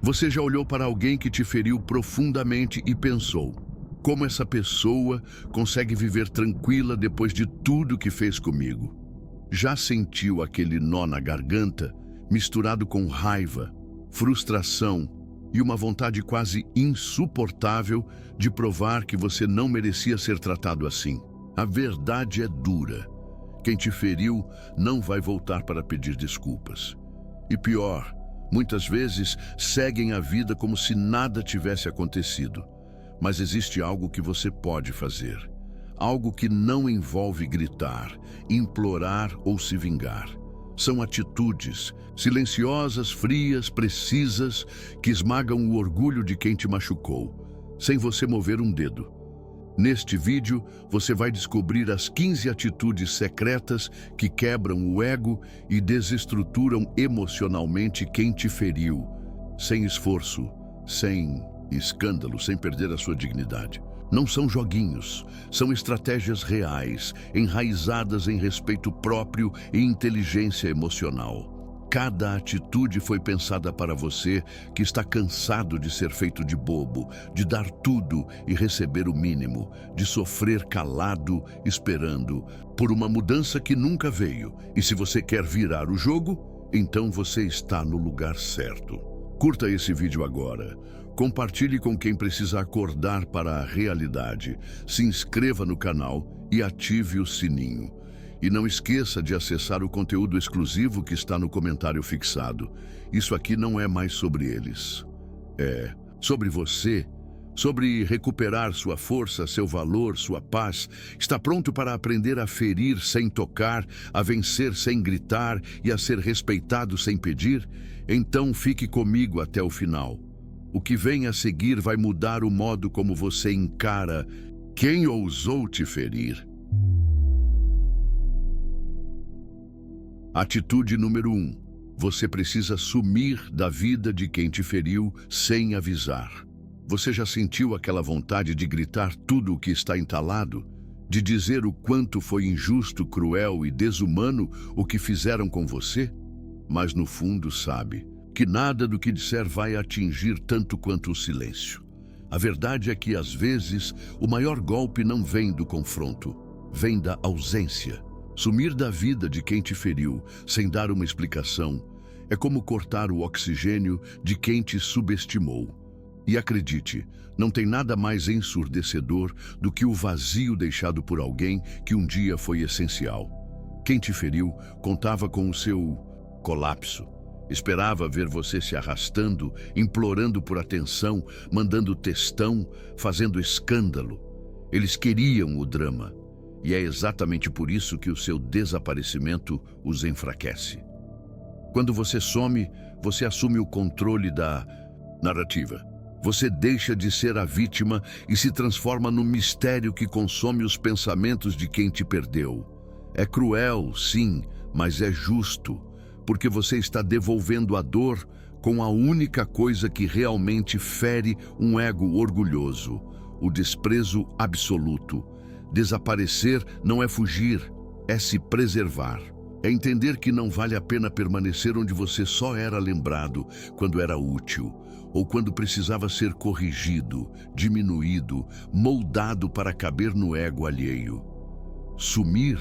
Você já olhou para alguém que te feriu profundamente e pensou: como essa pessoa consegue viver tranquila depois de tudo que fez comigo? Já sentiu aquele nó na garganta, misturado com raiva, frustração e uma vontade quase insuportável de provar que você não merecia ser tratado assim? A verdade é dura. Quem te feriu não vai voltar para pedir desculpas. E pior, muitas vezes seguem a vida como se nada tivesse acontecido. Mas existe algo que você pode fazer. Algo que não envolve gritar, implorar ou se vingar. São atitudes silenciosas, frias, precisas, que esmagam o orgulho de quem te machucou, sem você mover um dedo. Neste vídeo, você vai descobrir as 15 atitudes secretas que quebram o ego e desestruturam emocionalmente quem te feriu, sem esforço, sem escândalo, sem perder a sua dignidade. Não são joguinhos, são estratégias reais, enraizadas em respeito próprio e inteligência emocional. Cada atitude foi pensada para você que está cansado de ser feito de bobo, de dar tudo e receber o mínimo, de sofrer calado, esperando por uma mudança que nunca veio. E se você quer virar o jogo, então você está no lugar certo. Curta esse vídeo agora. Compartilhe com quem precisa acordar para a realidade. Se inscreva no canal e ative o sininho. E não esqueça de acessar o conteúdo exclusivo que está no comentário fixado. Isso aqui não é mais sobre eles. É sobre você, sobre recuperar sua força, seu valor, sua paz. Está pronto para aprender a ferir sem tocar, a vencer sem gritar e a ser respeitado sem pedir? Então fique comigo até o final. O que vem a seguir vai mudar o modo como você encara quem ousou te ferir. Atitude número 1. Você precisa sumir da vida de quem te feriu sem avisar. Você já sentiu aquela vontade de gritar tudo o que está entalado? De dizer o quanto foi injusto, cruel e desumano o que fizeram com você? Mas no fundo sabe que nada do que disser vai atingir tanto quanto o silêncio. A verdade é que, às vezes, o maior golpe não vem do confronto, vem da ausência. Sumir da vida de quem te feriu, sem dar uma explicação, é como cortar o oxigênio de quem te subestimou. E acredite, não tem nada mais ensurdecedor do que o vazio deixado por alguém que um dia foi essencial. Quem te feriu contava com o seu colapso. Esperava ver você se arrastando, implorando por atenção, mandando textão, fazendo escândalo. Eles queriam o drama. E é exatamente por isso que o seu desaparecimento os enfraquece. Quando você some, você assume o controle da narrativa. Você deixa de ser a vítima e se transforma no mistério que consome os pensamentos de quem te perdeu. É cruel, sim, mas é justo, porque você está devolvendo a dor com a única coisa que realmente fere um ego orgulhoso: o desprezo absoluto. Desaparecer não é fugir, é se preservar. É entender que não vale a pena permanecer onde você só era lembrado quando era útil, ou quando precisava ser corrigido, diminuído, moldado para caber no ego alheio. Sumir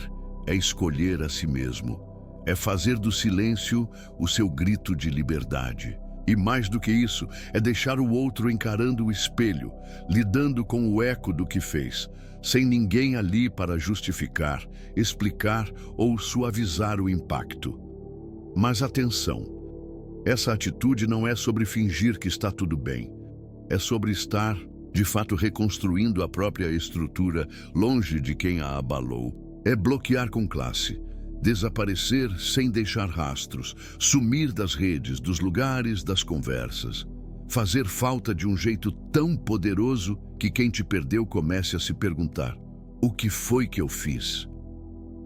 é escolher a si mesmo, é fazer do silêncio o seu grito de liberdade. E mais do que isso, é deixar o outro encarando o espelho, lidando com o eco do que fez, sem ninguém ali para justificar, explicar ou suavizar o impacto. Mas atenção, essa atitude não é sobre fingir que está tudo bem. É sobre estar, de fato, reconstruindo a própria estrutura, longe de quem a abalou. É bloquear com classe. Desaparecer sem deixar rastros, sumir das redes, dos lugares, das conversas. Fazer falta de um jeito tão poderoso que quem te perdeu comece a se perguntar: o que foi que eu fiz?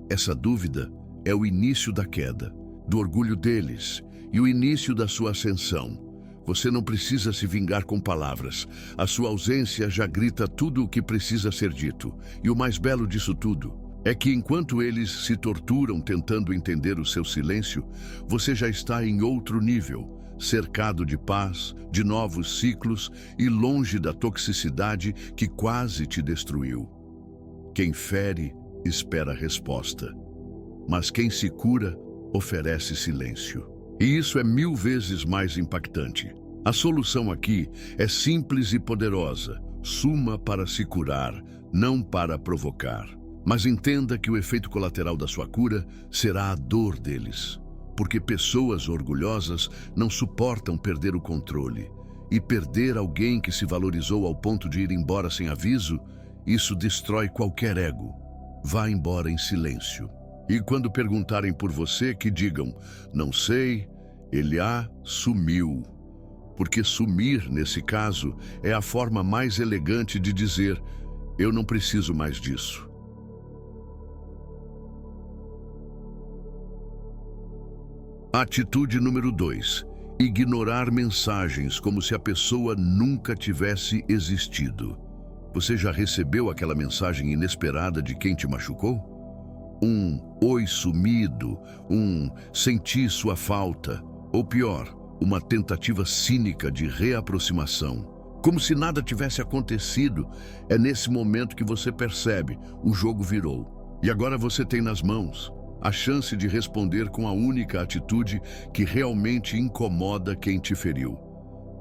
Essa dúvida é o início da queda, do orgulho deles e o início da sua ascensão. Você não precisa se vingar com palavras. A sua ausência já grita tudo o que precisa ser dito. E o mais belo disso tudo é que enquanto eles se torturam tentando entender o seu silêncio, você já está em outro nível, cercado de paz, de novos ciclos e longe da toxicidade que quase te destruiu. Quem fere, espera resposta. Mas quem se cura, oferece silêncio. E isso é 1000 vezes mais impactante. A solução aqui é simples e poderosa. Suma para se curar, não para provocar. Mas entenda que o efeito colateral da sua cura será a dor deles. Porque pessoas orgulhosas não suportam perder o controle. E perder alguém que se valorizou ao ponto de ir embora sem aviso, isso destrói qualquer ego. Vá embora em silêncio. E quando perguntarem por você, que digam, não sei, ele sumiu. Porque sumir, nesse caso, é a forma mais elegante de dizer, eu não preciso mais disso. Atitude número 2. Ignorar mensagens como se a pessoa nunca tivesse existido. Você já recebeu aquela mensagem inesperada de quem te machucou? Um oi sumido, um senti sua falta, ou pior, uma tentativa cínica de reaproximação. Como se nada tivesse acontecido, é nesse momento que você percebe, o jogo virou. E agora você tem nas mãos a chance de responder com a única atitude que realmente incomoda quem te feriu.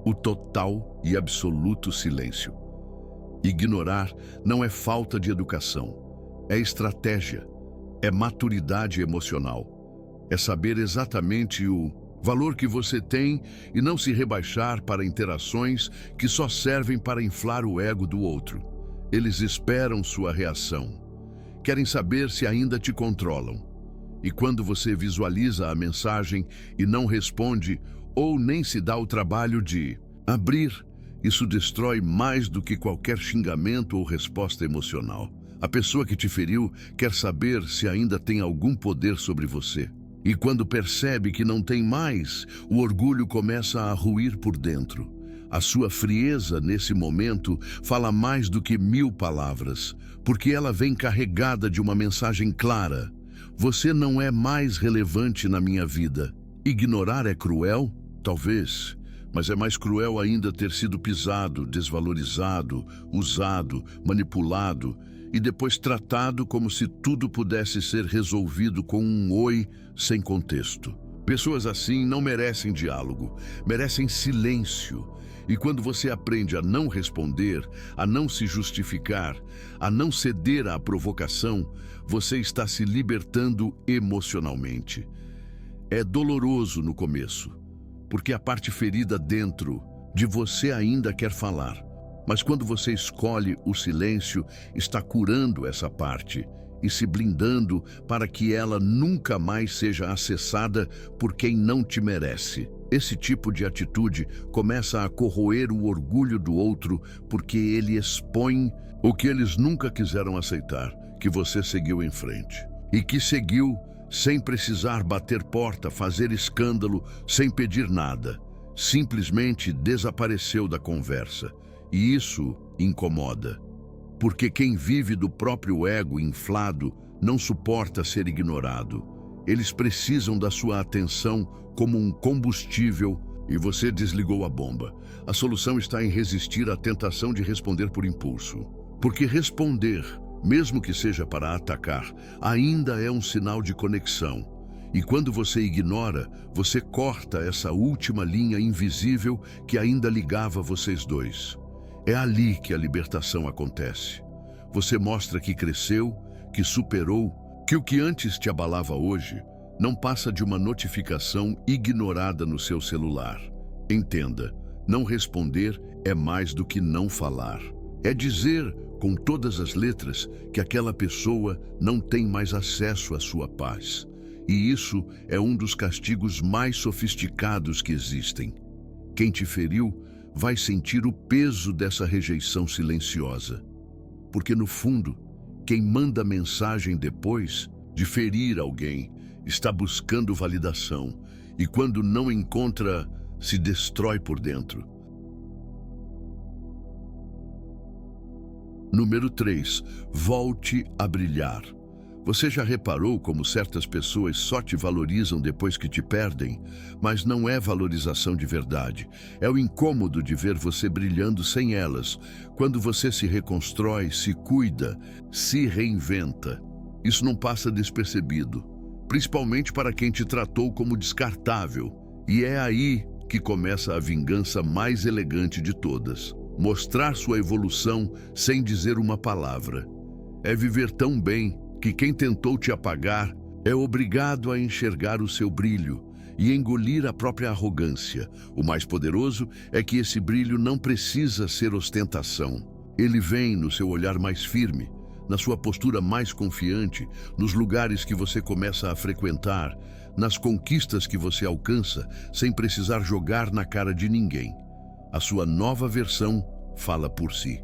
O total e absoluto silêncio. Ignorar não é falta de educação, é estratégia, é maturidade emocional. É saber exatamente o valor que você tem e não se rebaixar para interações que só servem para inflar o ego do outro. Eles esperam sua reação. Querem saber se ainda te controlam. E quando você visualiza a mensagem e não responde ou nem se dá o trabalho de abrir, isso destrói mais do que qualquer xingamento ou resposta emocional. A pessoa que te feriu quer saber se ainda tem algum poder sobre você. E quando percebe que não tem mais, o orgulho começa a ruir por dentro. A sua frieza, nesse momento, fala mais do que 1000 palavras, porque ela vem carregada de uma mensagem clara. Você não é mais relevante na minha vida. Ignorar é cruel? Talvez. Mas é mais cruel ainda ter sido pisado, desvalorizado, usado, manipulado e depois tratado como se tudo pudesse ser resolvido com um oi sem contexto. Pessoas assim não merecem diálogo, merecem silêncio. E quando você aprende a não responder, a não se justificar, a não ceder à provocação, você está se libertando emocionalmente. É doloroso no começo, porque a parte ferida dentro de você ainda quer falar. Mas quando você escolhe o silêncio, está curando essa parte e se blindando para que ela nunca mais seja acessada por quem não te merece. Esse tipo de atitude começa a corroer o orgulho do outro porque ele expõe o que eles nunca quiseram aceitar, que você seguiu em frente. E que seguiu sem precisar bater porta, fazer escândalo, sem pedir nada. Simplesmente desapareceu da conversa. E isso incomoda. Porque quem vive do próprio ego inflado não suporta ser ignorado. Eles precisam da sua atenção como um combustível e você desligou a bomba. A solução está em resistir à tentação de responder por impulso. Porque responder, mesmo que seja para atacar, ainda é um sinal de conexão. E quando você ignora, você corta essa última linha invisível que ainda ligava vocês dois. É ali que a libertação acontece. Você mostra que cresceu, que superou, que o que antes te abalava hoje não passa de uma notificação ignorada no seu celular. Entenda, não responder é mais do que não falar. É dizer com todas as letras que aquela pessoa não tem mais acesso à sua paz. E isso é um dos castigos mais sofisticados que existem. Quem te feriu vai sentir o peso dessa rejeição silenciosa. Porque, no fundo, quem manda mensagem depois de ferir alguém está buscando validação e, quando não encontra, se destrói por dentro. Número 3. Volte a brilhar. Você já reparou como certas pessoas só te valorizam depois que te perdem? Mas não é valorização de verdade. É o incômodo de ver você brilhando sem elas. Quando você se reconstrói, se cuida, se reinventa. Isso não passa despercebido, principalmente para quem te tratou como descartável. E é aí que começa a vingança mais elegante de todas. Mostrar sua evolução sem dizer uma palavra. É viver tão bem que quem tentou te apagar é obrigado a enxergar o seu brilho e engolir a própria arrogância. O mais poderoso é que esse brilho não precisa ser ostentação. Ele vem no seu olhar mais firme, na sua postura mais confiante, nos lugares que você começa a frequentar, nas conquistas que você alcança sem precisar jogar na cara de ninguém. A sua nova versão fala por si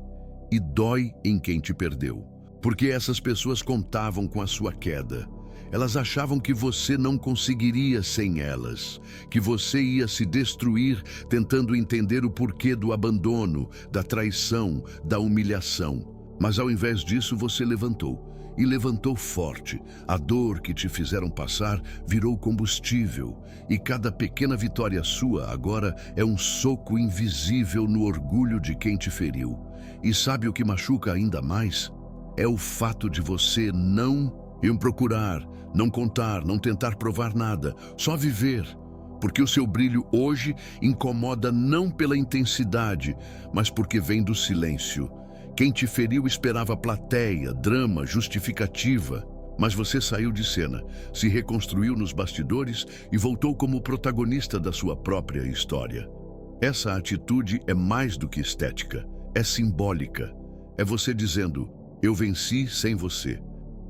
e dói em quem te perdeu. Porque essas pessoas contavam com a sua queda. Elas achavam que você não conseguiria sem elas, que você ia se destruir tentando entender o porquê do abandono, da traição, da humilhação. Mas ao invés disso você levantou, e levantou forte. A dor que te fizeram passar virou combustível, e cada pequena vitória sua agora é um soco invisível no orgulho de quem te feriu. E sabe o que machuca ainda mais? É o fato de você não procurar, não contar, não tentar provar nada, só viver. Porque o seu brilho hoje incomoda não pela intensidade, mas porque vem do silêncio. Quem te feriu esperava plateia, drama, justificativa. Mas você saiu de cena, se reconstruiu nos bastidores e voltou como protagonista da sua própria história. Essa atitude é mais do que estética, é simbólica. É você dizendo: eu venci sem você.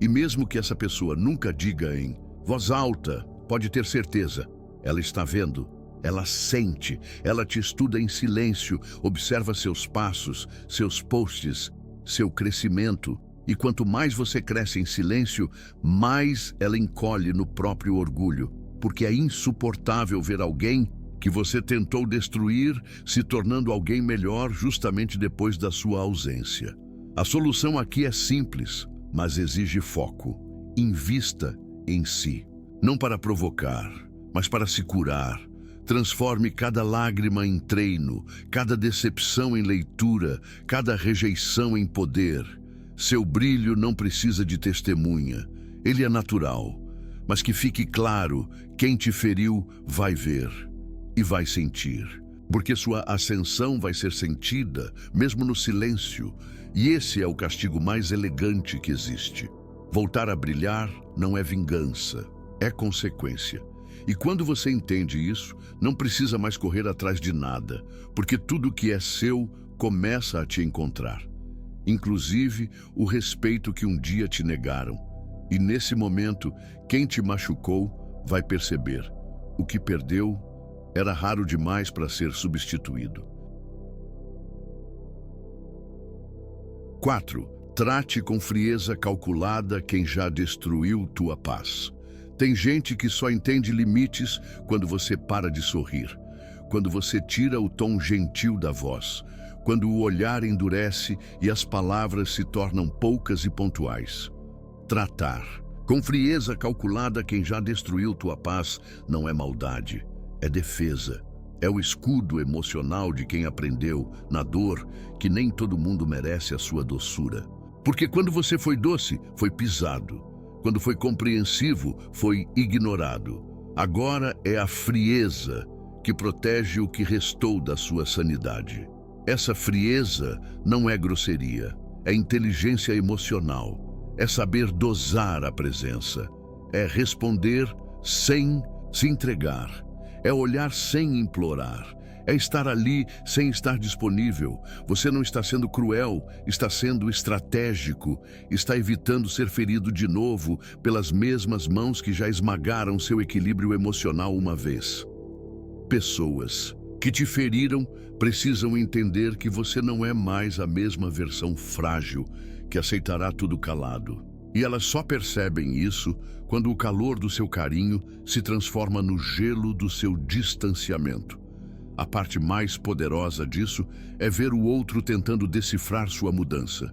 E mesmo que essa pessoa nunca diga em voz alta, pode ter certeza, ela está vendo, ela sente, ela te estuda em silêncio, observa seus passos, seus posts, seu crescimento. E quanto mais você cresce em silêncio, mais ela encolhe no próprio orgulho. Porque é insuportável ver alguém que você tentou destruir se tornando alguém melhor justamente depois da sua ausência. A solução aqui é simples, mas exige foco. Invista em si, não para provocar, mas para se curar. Transforme cada lágrima em treino, cada decepção em leitura, cada rejeição em poder. Seu brilho não precisa de testemunha, ele é natural. Mas que fique claro, quem te feriu vai ver e vai sentir. Porque sua ascensão vai ser sentida, mesmo no silêncio. E esse é o castigo mais elegante que existe. Voltar a brilhar não é vingança, é consequência. E quando você entende isso, não precisa mais correr atrás de nada, porque tudo que é seu começa a te encontrar. Inclusive o respeito que um dia te negaram. E nesse momento, quem te machucou vai perceber. O que perdeu era raro demais para ser substituído. 4. Trate com frieza calculada quem já destruiu tua paz. Tem gente que só entende limites quando você para de sorrir, quando você tira o tom gentil da voz, quando o olhar endurece e as palavras se tornam poucas e pontuais. Tratar com frieza calculada quem já destruiu tua paz não é maldade, é defesa. É o escudo emocional de quem aprendeu, na dor, que nem todo mundo merece a sua doçura. Porque quando você foi doce, foi pisado. Quando foi compreensivo, foi ignorado. Agora é a frieza que protege o que restou da sua sanidade. Essa frieza não é grosseria, é inteligência emocional, é saber dosar a presença, é responder sem se entregar. É olhar sem implorar. É estar ali sem estar disponível. Você não está sendo cruel, está sendo estratégico. Está evitando ser ferido de novo pelas mesmas mãos que já esmagaram seu equilíbrio emocional uma vez. Pessoas que te feriram precisam entender que você não é mais a mesma versão frágil que aceitará tudo calado. E elas só percebem isso quando o calor do seu carinho se transforma no gelo do seu distanciamento. A parte mais poderosa disso é ver o outro tentando decifrar sua mudança,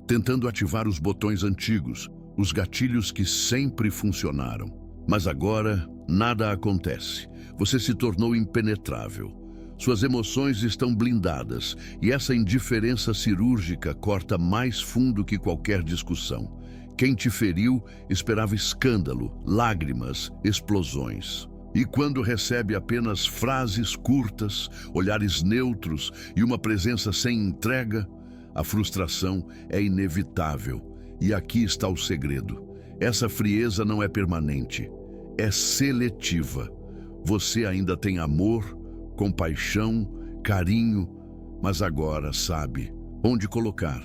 tentando ativar os botões antigos, os gatilhos que sempre funcionaram. Mas agora, nada acontece. Você se tornou impenetrável. Suas emoções estão blindadas e essa indiferença cirúrgica corta mais fundo que qualquer discussão. Quem te feriu esperava escândalo, lágrimas, explosões. E quando recebe apenas frases curtas, olhares neutros e uma presença sem entrega, a frustração é inevitável. E aqui está o segredo. Essa frieza não é permanente, é seletiva. Você ainda tem amor, compaixão, carinho, mas agora sabe onde colocar,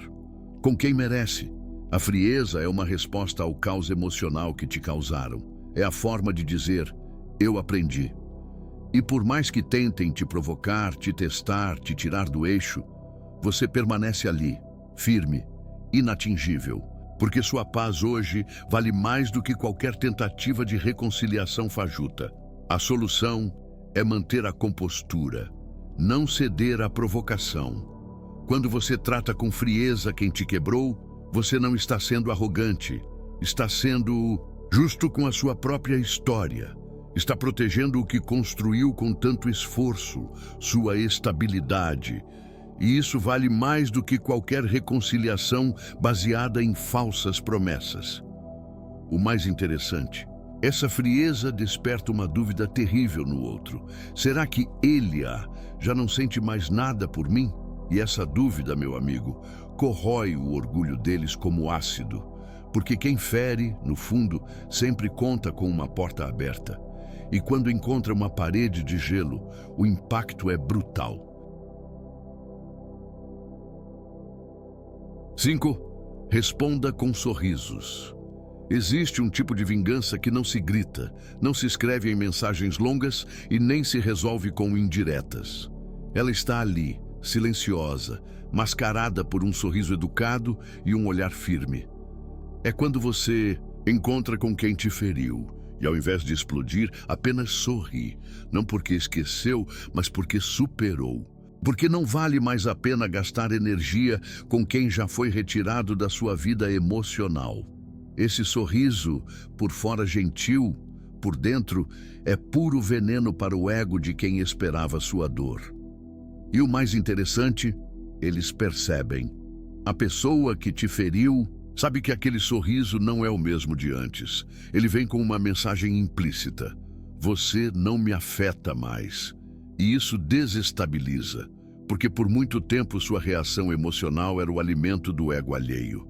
com quem merece. A frieza é uma resposta ao caos emocional que te causaram. É a forma de dizer: eu aprendi. E por mais que tentem te provocar, te testar, te tirar do eixo, você permanece ali, firme, inatingível, porque sua paz hoje vale mais do que qualquer tentativa de reconciliação fajuta. A solução é manter a compostura, não ceder à provocação. Quando você trata com frieza quem te quebrou, você não está sendo arrogante, está sendo justo com a sua própria história. Está protegendo o que construiu com tanto esforço, sua estabilidade. E isso vale mais do que qualquer reconciliação baseada em falsas promessas. O mais interessante, essa frieza desperta uma dúvida terrível no outro. Será que ele já não sente mais nada por mim? E essa dúvida, meu amigo, corrói o orgulho deles como ácido. Porque quem fere, no fundo, sempre conta com uma porta aberta. E quando encontra uma parede de gelo, o impacto é brutal. 5. Responda com sorrisos. Existe um tipo de vingança que não se grita, não se escreve em mensagens longas e nem se resolve com indiretas. Ela está ali, silenciosa, mascarada por um sorriso educado e um olhar firme. É quando você encontra com quem te feriu e, ao invés de explodir, apenas sorri, não porque esqueceu, mas porque superou. Porque não vale mais a pena gastar energia com quem já foi retirado da sua vida emocional. Esse sorriso, por fora gentil, por dentro, é puro veneno para o ego de quem esperava sua dor. E o mais interessante, eles percebem. A pessoa que te feriu sabe que aquele sorriso não é o mesmo de antes. Ele vem com uma mensagem implícita. Você não me afeta mais. E isso desestabiliza, porque por muito tempo sua reação emocional era o alimento do ego alheio.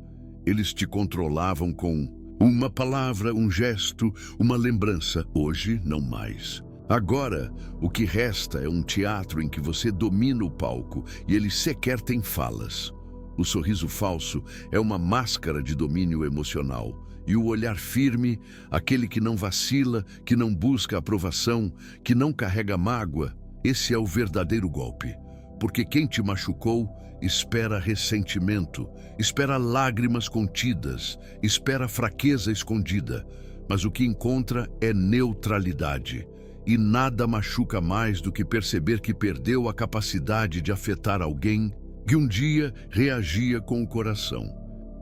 Eles te controlavam com uma palavra, um gesto, uma lembrança. Hoje, não mais. Agora, o que resta é um teatro em que você domina o palco e eles sequer têm falas. O sorriso falso é uma máscara de domínio emocional. E o olhar firme, aquele que não vacila, que não busca aprovação, que não carrega mágoa, esse é o verdadeiro golpe. Porque quem te machucou espera ressentimento, espera lágrimas contidas, espera fraqueza escondida. Mas o que encontra é neutralidade. E nada machuca mais do que perceber que perdeu a capacidade de afetar alguém que um dia reagia com o coração.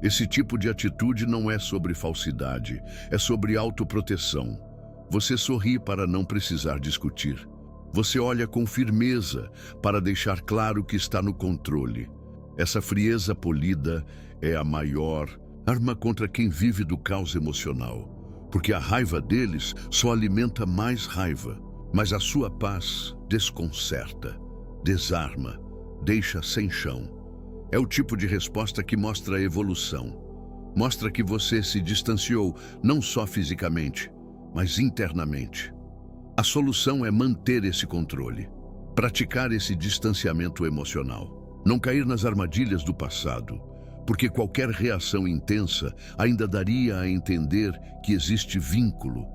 Esse tipo de atitude não é sobre falsidade, é sobre autoproteção. Você sorri para não precisar discutir. Você olha com firmeza para deixar claro que está no controle. Essa frieza polida é a maior arma contra quem vive do caos emocional, porque a raiva deles só alimenta mais raiva, mas a sua paz desconcerta, desarma, deixa sem chão. É o tipo de resposta que mostra a evolução. Mostra que você se distanciou não só fisicamente, mas internamente. A solução é manter esse controle, praticar esse distanciamento emocional, não cair nas armadilhas do passado, porque qualquer reação intensa ainda daria a entender que existe vínculo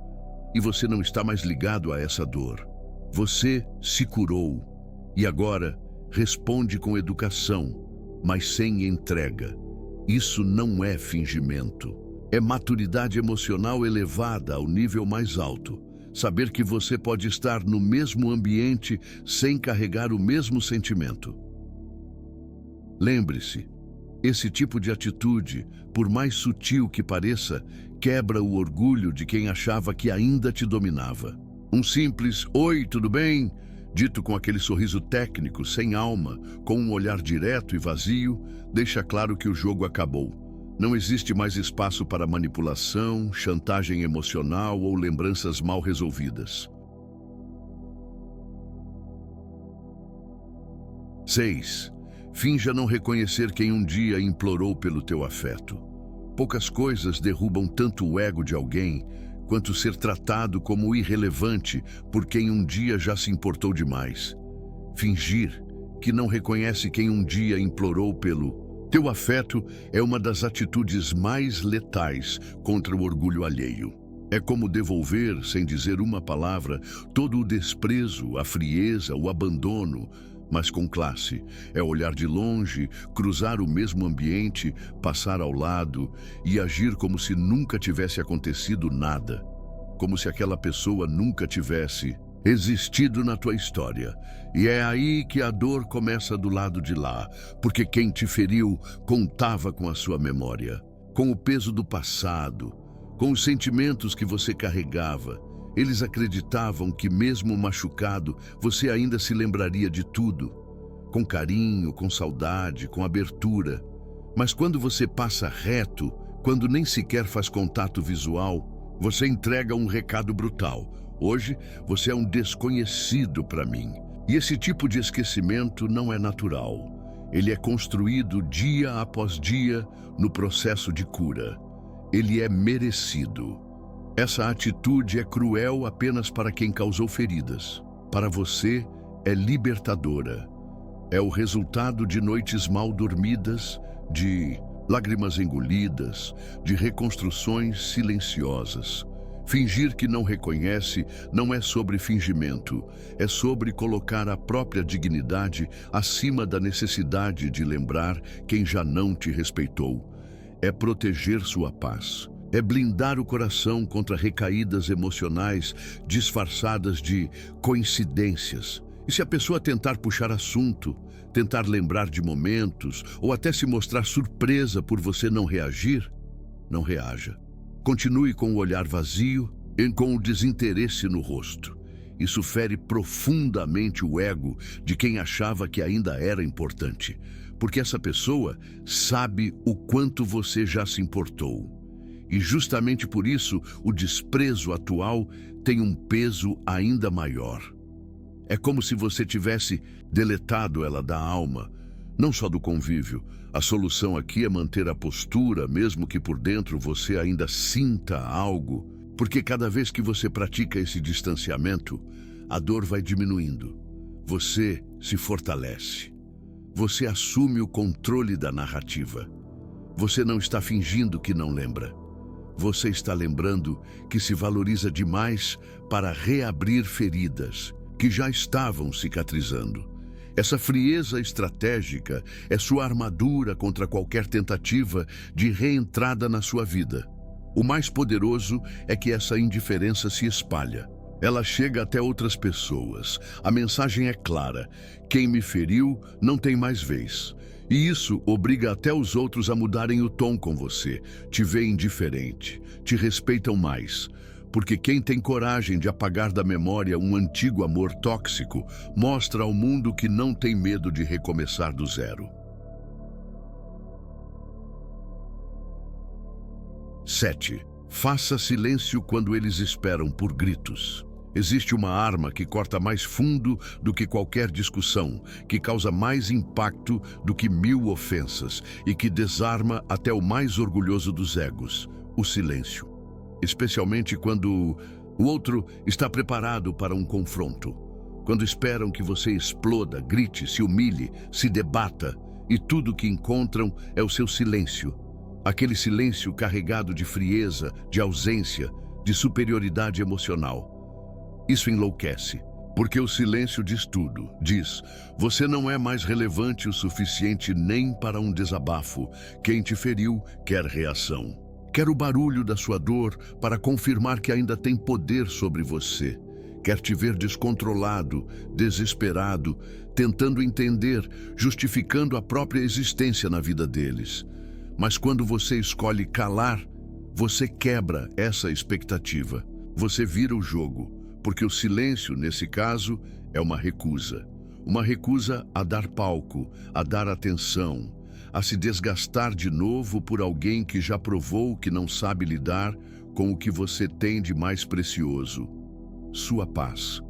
e você não está mais ligado a essa dor. Você se curou e agora responde com educação, mas sem entrega. Isso não é fingimento. É maturidade emocional elevada ao nível mais alto. Saber que você pode estar no mesmo ambiente sem carregar o mesmo sentimento. Lembre-se, esse tipo de atitude, por mais sutil que pareça, quebra o orgulho de quem achava que ainda te dominava. Um simples "Oi, tudo bem?", dito com aquele sorriso técnico, sem alma, com um olhar direto e vazio, deixa claro que o jogo acabou. Não existe mais espaço para manipulação, chantagem emocional ou lembranças mal resolvidas. 6. Finja não reconhecer quem um dia implorou pelo teu afeto. Poucas coisas derrubam tanto o ego de alguém quanto ser tratado como irrelevante por quem um dia já se importou demais. Fingir que não reconhece quem um dia implorou pelo teu afeto é uma das atitudes mais letais contra o orgulho alheio. É como devolver, sem dizer uma palavra, todo o desprezo, a frieza, o abandono, mas com classe. É olhar de longe, cruzar o mesmo ambiente, passar ao lado e agir como se nunca tivesse acontecido nada. Como se aquela pessoa nunca tivesse existido na tua história. E é aí que a dor começa do lado de lá, porque quem te feriu contava com a sua memória, com o peso do passado, com os sentimentos que você carregava. Eles acreditavam que, mesmo machucado, você ainda se lembraria de tudo, com carinho, com saudade, com abertura. Mas quando você passa reto, quando nem sequer faz contato visual, você entrega um recado brutal. Hoje, você é um desconhecido para mim. E esse tipo de esquecimento não é natural. Ele é construído dia após dia no processo de cura. Ele é merecido. Essa atitude é cruel apenas para quem causou feridas. Para você, é libertadora. É o resultado de noites mal dormidas, de lágrimas engolidas, de reconstruções silenciosas. Fingir que não reconhece não é sobre fingimento, é sobre colocar a própria dignidade acima da necessidade de lembrar quem já não te respeitou. É proteger sua paz. É blindar o coração contra recaídas emocionais disfarçadas de coincidências. E se a pessoa tentar puxar assunto, tentar lembrar de momentos ou até se mostrar surpresa por você não reagir, não reaja. Continue com o olhar vazio e com o desinteresse no rosto. Isso fere profundamente o ego de quem achava que ainda era importante, porque essa pessoa sabe o quanto você já se importou. E justamente por isso, o desprezo atual tem um peso ainda maior. É como se você tivesse deletado ela da alma, não só do convívio. A solução aqui é manter a postura, mesmo que por dentro você ainda sinta algo, porque cada vez que você pratica esse distanciamento, a dor vai diminuindo. Você se fortalece. Você assume o controle da narrativa. Você não está fingindo que não lembra. Você está lembrando que se valoriza demais para reabrir feridas que já estavam cicatrizando. Essa frieza estratégica é sua armadura contra qualquer tentativa de reentrada na sua vida. O mais poderoso é que essa indiferença se espalha. Ela chega até outras pessoas. A mensagem é clara: quem me feriu não tem mais vez. E isso obriga até os outros a mudarem o tom com você. Te veem diferente, te respeitam mais. Porque quem tem coragem de apagar da memória um antigo amor tóxico, mostra ao mundo que não tem medo de recomeçar do zero. 7. Faça silêncio quando eles esperam por gritos. Existe uma arma que corta mais fundo do que qualquer discussão, que causa mais impacto do que 1000 ofensas e que desarma até o mais orgulhoso dos egos: o silêncio. Especialmente quando o outro está preparado para um confronto. Quando esperam que você exploda, grite, se humilhe, se debata, e tudo que encontram é o seu silêncio. Aquele silêncio carregado de frieza, de ausência, de superioridade emocional. Isso enlouquece, porque o silêncio diz tudo. Diz: você não é mais relevante o suficiente nem para um desabafo. Quem te feriu quer reação. Quer o barulho da sua dor para confirmar que ainda tem poder sobre você. Quer te ver descontrolado, desesperado, tentando entender, justificando a própria existência na vida deles. Mas quando você escolhe calar, Você quebra essa expectativa. Você vira o jogo, porque o silêncio, nesse caso, é uma recusa. Uma recusa a dar palco, a dar atenção, a se desgastar de novo por alguém que já provou que não sabe lidar com o que você tem de mais precioso: sua paz.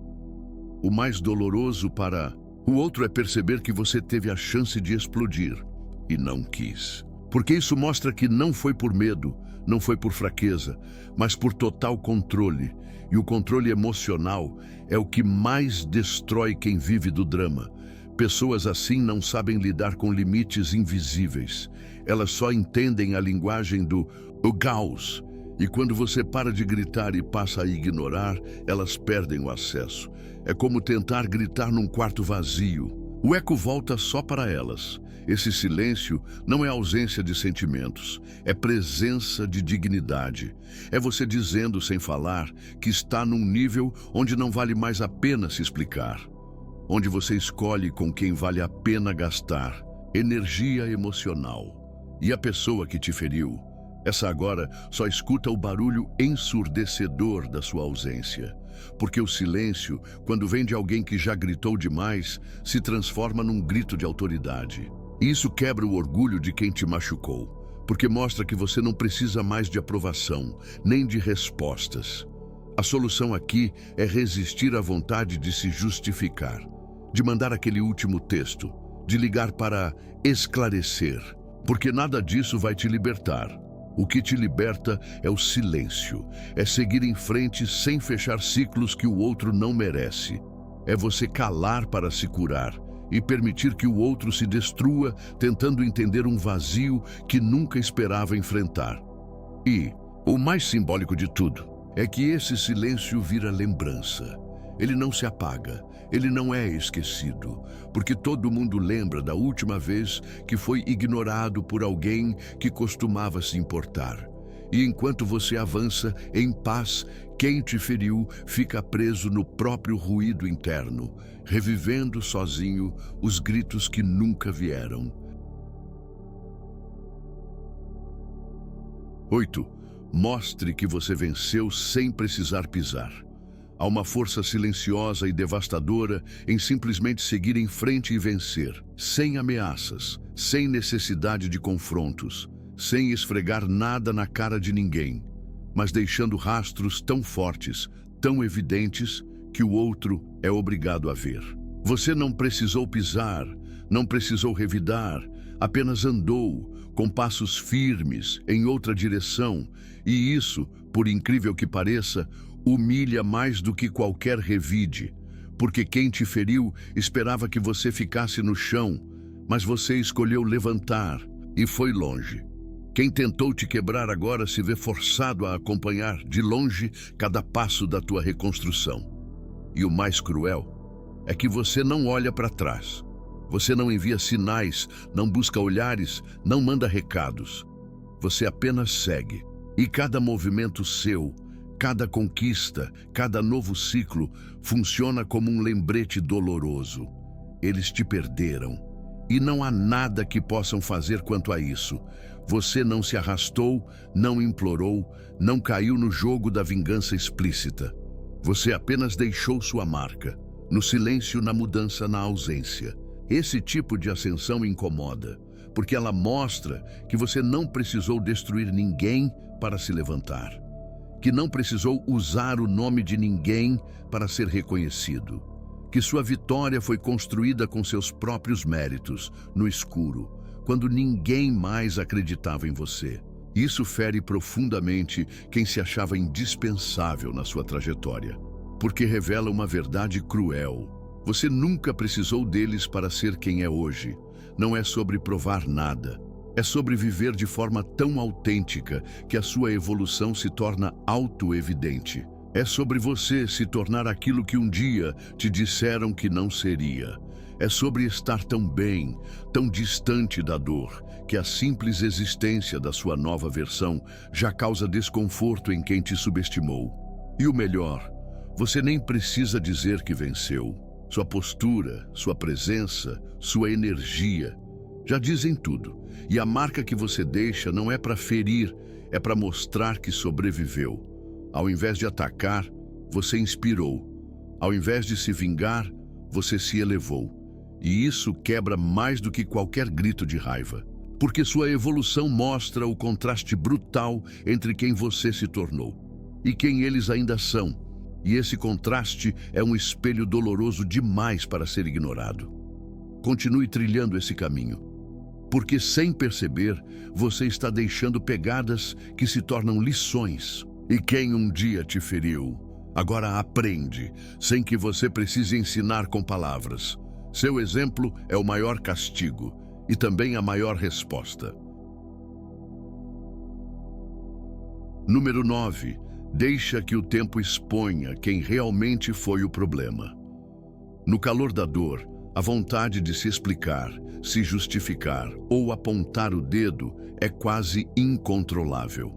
O mais doloroso para o outro é perceber que você teve a chance de explodir e não quis. Porque isso mostra que não foi por medo, não foi por fraqueza, mas por total controle. E o controle emocional é o que mais destrói quem vive do drama. Pessoas assim não sabem lidar com limites invisíveis. Elas só entendem a linguagem do caos. E quando você para de gritar e passa a ignorar, elas perdem o acesso. É como tentar gritar num quarto vazio. O eco volta só para elas. Esse silêncio não é ausência de sentimentos, é presença de dignidade. É você dizendo sem falar que está num nível onde não vale mais a pena se explicar. Onde você escolhe com quem vale a pena gastar energia emocional. E a pessoa que te feriu, essa agora só escuta o barulho ensurdecedor da sua ausência. Porque o silêncio, quando vem de alguém que já gritou demais, se transforma num grito de autoridade. E isso quebra o orgulho de quem te machucou, porque mostra que você não precisa mais de aprovação, nem de respostas. A solução aqui é resistir à vontade de se justificar, de mandar aquele último texto, de ligar para esclarecer, porque nada disso vai te libertar. O que te liberta é o silêncio, é seguir em frente sem fechar ciclos que o outro não merece. É você calar para se curar e permitir que o outro se destrua, tentando entender um vazio que nunca esperava enfrentar. E o mais simbólico de tudo é que esse silêncio vira lembrança. Ele não se apaga, ele não é esquecido, porque todo mundo lembra da última vez que foi ignorado por alguém que costumava se importar. E enquanto você avança em paz, quem te feriu fica preso no próprio ruído interno, revivendo sozinho os gritos que nunca vieram. 8. Mostre que você venceu sem precisar pisar. Há uma força silenciosa e devastadora em simplesmente seguir em frente e vencer, sem ameaças, sem necessidade de confrontos, sem esfregar nada na cara de ninguém, mas deixando rastros tão fortes, tão evidentes, que o outro é obrigado a ver. Você não precisou pisar, não precisou revidar, apenas andou, com passos firmes, em outra direção, e isso, por incrível que pareça, humilha mais do que qualquer revide, porque quem te feriu esperava que você ficasse no chão, mas você escolheu levantar e foi longe. Quem tentou te quebrar agora se vê forçado a acompanhar de longe cada passo da tua reconstrução. E o mais cruel é que você não olha para trás. Você não envia sinais, não busca olhares, não manda recados. Você apenas segue. E cada movimento seu, cada conquista, cada novo ciclo funciona como um lembrete doloroso. Eles te perderam. E não há nada que possam fazer quanto a isso. Você não se arrastou, não implorou, não caiu no jogo da vingança explícita. Você apenas deixou sua marca, no silêncio, na mudança, na ausência. Esse tipo de ascensão incomoda, porque ela mostra que você não precisou destruir ninguém para se levantar, que não precisou usar o nome de ninguém para ser reconhecido, que sua vitória foi construída com seus próprios méritos, no escuro, quando ninguém mais acreditava em você. Isso fere profundamente quem se achava indispensável na sua trajetória, porque revela uma verdade cruel. Você nunca precisou deles para ser quem é hoje. Não é sobre provar nada. É sobre viver de forma tão autêntica que a sua evolução se torna auto-evidente. É sobre você se tornar aquilo que um dia te disseram que não seria. É sobre estar tão bem, tão distante da dor, que a simples existência da sua nova versão já causa desconforto em quem te subestimou. E o melhor, você nem precisa dizer que venceu. Sua postura, sua presença, sua energia já dizem tudo. E a marca que você deixa não é para ferir, é para mostrar que sobreviveu. Ao invés de atacar, você inspirou. Ao invés de se vingar, você se elevou. E isso quebra mais do que qualquer grito de raiva, porque sua evolução mostra o contraste brutal entre quem você se tornou e quem eles ainda são. E esse contraste é um espelho doloroso demais para ser ignorado. Continue trilhando esse caminho, porque sem perceber, você está deixando pegadas que se tornam lições. E quem um dia te feriu, agora aprende, sem que você precise ensinar com palavras. Seu exemplo é o maior castigo e também a maior resposta. Número 9. Deixa que o tempo exponha quem realmente foi o problema. No calor da dor, a vontade de se explicar, se justificar ou apontar o dedo é quase incontrolável.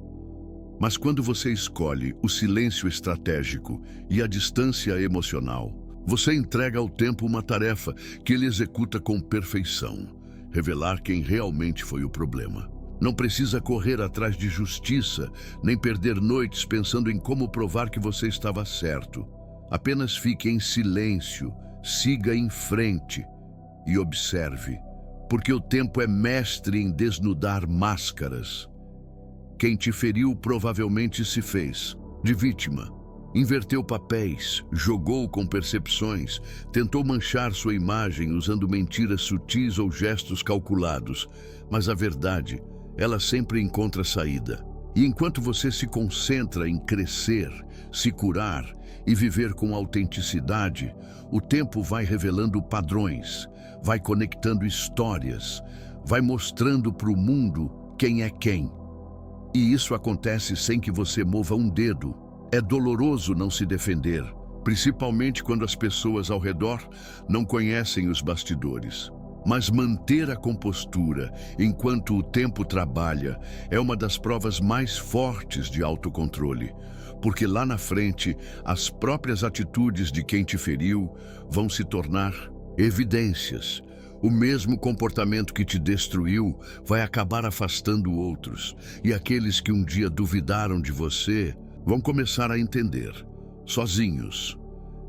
Mas quando você escolhe o silêncio estratégico e a distância emocional, você entrega ao tempo uma tarefa que ele executa com perfeição: revelar quem realmente foi o problema. Não precisa correr atrás de justiça, nem perder noites pensando em como provar que você estava certo. Apenas fique em silêncio, siga em frente e observe, porque o tempo é mestre em desnudar máscaras. Quem te feriu provavelmente se fez de vítima, inverteu papéis, jogou com percepções, tentou manchar sua imagem usando mentiras sutis ou gestos calculados, mas a verdade, ela sempre encontra saída. E enquanto você se concentra em crescer, se curar e viver com autenticidade, o tempo vai revelando padrões, vai conectando histórias, vai mostrando para o mundo quem é quem. E isso acontece sem que você mova um dedo. É doloroso não se defender, principalmente quando as pessoas ao redor não conhecem os bastidores. Mas manter a compostura enquanto o tempo trabalha é uma das provas mais fortes de autocontrole, porque lá na frente, as próprias atitudes de quem te feriu vão se tornar evidências. O mesmo comportamento que te destruiu vai acabar afastando outros, e aqueles que um dia duvidaram de você vão começar a entender, sozinhos.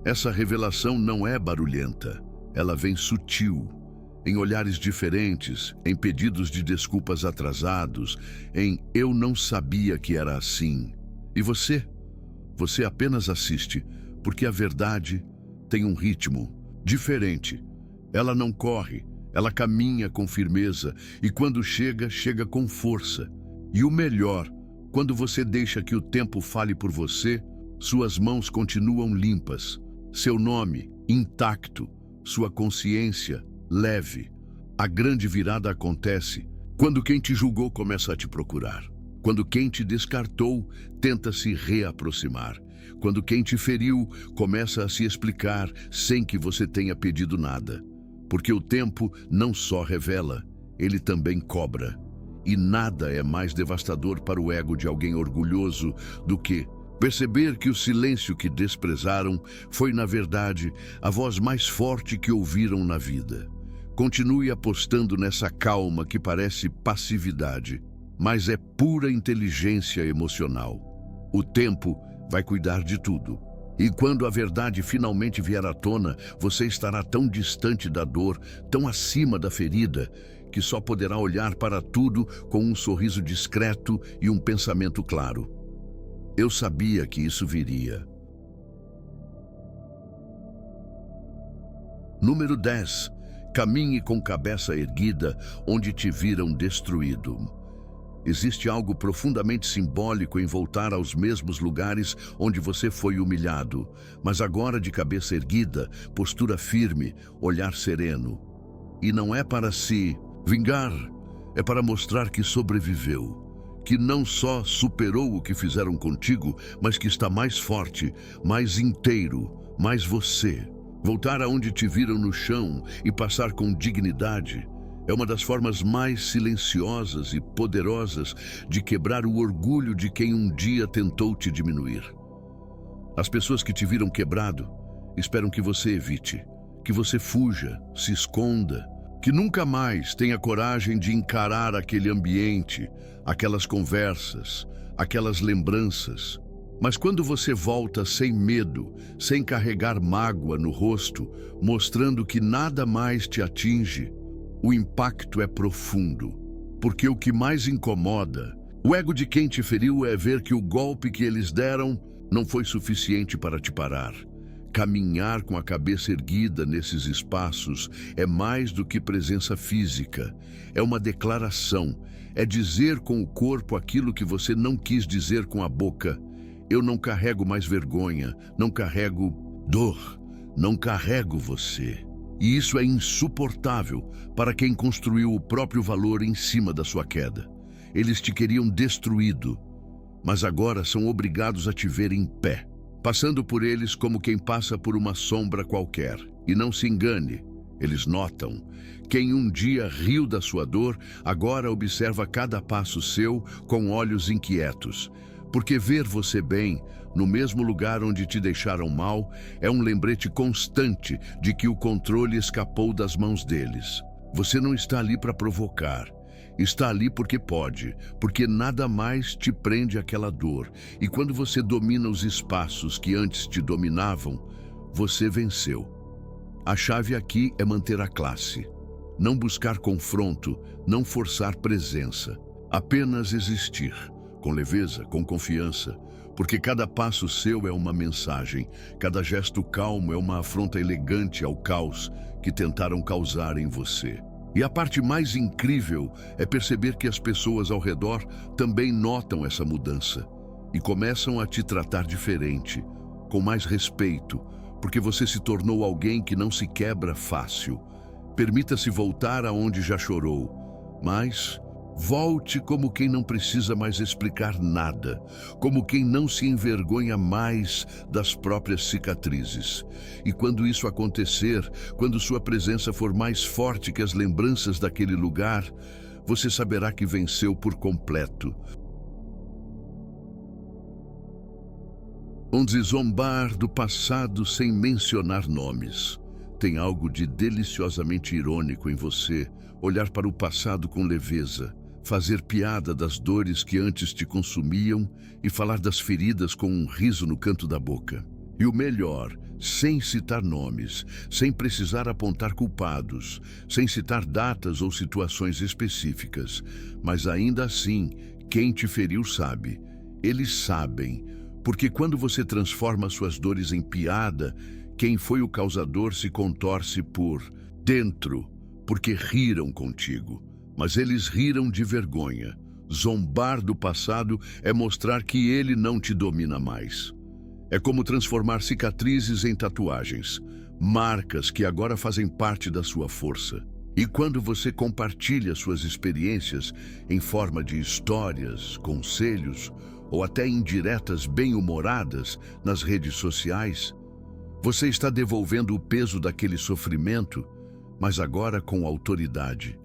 Essa revelação não é barulhenta, ela vem sutil, em olhares diferentes, em pedidos de desculpas atrasados, em "eu não sabia que era assim". E você apenas assiste, porque a verdade tem um ritmo diferente. Ela não corre, ela caminha com firmeza e quando chega, chega com força. E o melhor, quando você deixa que o tempo fale por você, suas mãos continuam limpas, seu nome intacto, sua consciência leve. A grande virada acontece quando quem te julgou começa a te procurar. Quando quem te descartou tenta se reaproximar. Quando quem te feriu começa a se explicar sem que você tenha pedido nada. Porque o tempo não só revela, ele também cobra. E nada é mais devastador para o ego de alguém orgulhoso do que perceber que o silêncio que desprezaram foi, na verdade, a voz mais forte que ouviram na vida. Continue apostando nessa calma que parece passividade, mas é pura inteligência emocional. O tempo vai cuidar de tudo. E quando a verdade finalmente vier à tona, você estará tão distante da dor, tão acima da ferida, que só poderá olhar para tudo com um sorriso discreto e um pensamento claro. Eu sabia que isso viria. Número 10. Caminhe com cabeça erguida onde te viram destruído. Existe algo profundamente simbólico em voltar aos mesmos lugares onde você foi humilhado, mas agora de cabeça erguida, postura firme, olhar sereno. E não é para se vingar, é para mostrar que sobreviveu, que não só superou o que fizeram contigo, mas que está mais forte, mais inteiro, mais você. Voltar aonde te viram no chão e passar com dignidade é uma das formas mais silenciosas e poderosas de quebrar o orgulho de quem um dia tentou te diminuir. As pessoas que te viram quebrado esperam que você evite, que você fuja, se esconda, que nunca mais tenha coragem de encarar aquele ambiente, aquelas conversas, aquelas lembranças. Mas quando você volta sem medo, sem carregar mágoa no rosto, mostrando que nada mais te atinge, o impacto é profundo. Porque o que mais incomoda, o ego de quem te feriu, é ver que o golpe que eles deram não foi suficiente para te parar. Caminhar com a cabeça erguida nesses espaços é mais do que presença física. É uma declaração, é dizer com o corpo aquilo que você não quis dizer com a boca. Eu não carrego mais vergonha, não carrego dor, não carrego você. E isso é insuportável para quem construiu o próprio valor em cima da sua queda. Eles te queriam destruído, mas agora são obrigados a te ver em pé, passando por eles como quem passa por uma sombra qualquer. E não se engane, eles notam. Quem um dia riu da sua dor, agora observa cada passo seu com olhos inquietos. Porque ver você bem, no mesmo lugar onde te deixaram mal, é um lembrete constante de que o controle escapou das mãos deles. Você não está ali para provocar. Está ali porque pode, porque nada mais te prende àquela dor. E quando você domina os espaços que antes te dominavam, você venceu. A chave aqui é manter a classe. Não buscar confronto, não forçar presença. Apenas existir. Com leveza, com confiança, porque cada passo seu é uma mensagem, cada gesto calmo é uma afronta elegante ao caos que tentaram causar em você. E a parte mais incrível é perceber que as pessoas ao redor também notam essa mudança e começam a te tratar diferente, com mais respeito, porque você se tornou alguém que não se quebra fácil. Permita-se voltar aonde já chorou, mas volte como quem não precisa mais explicar nada, como quem não se envergonha mais das próprias cicatrizes. E quando isso acontecer, quando sua presença for mais forte que as lembranças daquele lugar, você saberá que venceu por completo. Onde zombar do passado sem mencionar nomes. Tem algo de deliciosamente irônico em você, olhar para o passado com leveza, fazer piada das dores que antes te consumiam e falar das feridas com um riso no canto da boca. E o melhor, sem citar nomes, sem precisar apontar culpados, sem citar datas ou situações específicas. Mas ainda assim, quem te feriu sabe. Eles sabem, porque quando você transforma suas dores em piada, quem foi o causador se contorce por dentro, porque riram contigo. Mas eles riram de vergonha. Zombar do passado é mostrar que ele não te domina mais. É como transformar cicatrizes em tatuagens, marcas que agora fazem parte da sua força. E quando você compartilha suas experiências em forma de histórias, conselhos ou até indiretas bem-humoradas nas redes sociais, você está devolvendo o peso daquele sofrimento, mas agora com autoridade.